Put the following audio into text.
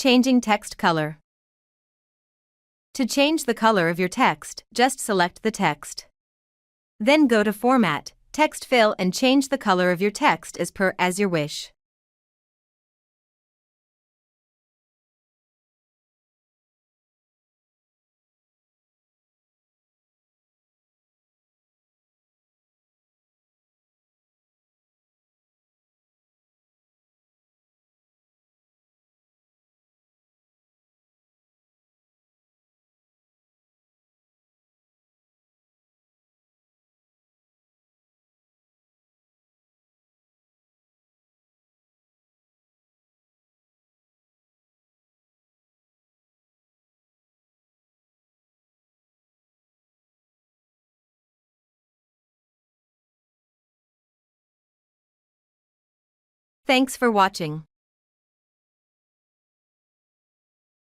Changing text color. To change the color of your text, just select the text. Then go to Format, Text Fill and change the color of your text as your wish. Thanks for watching.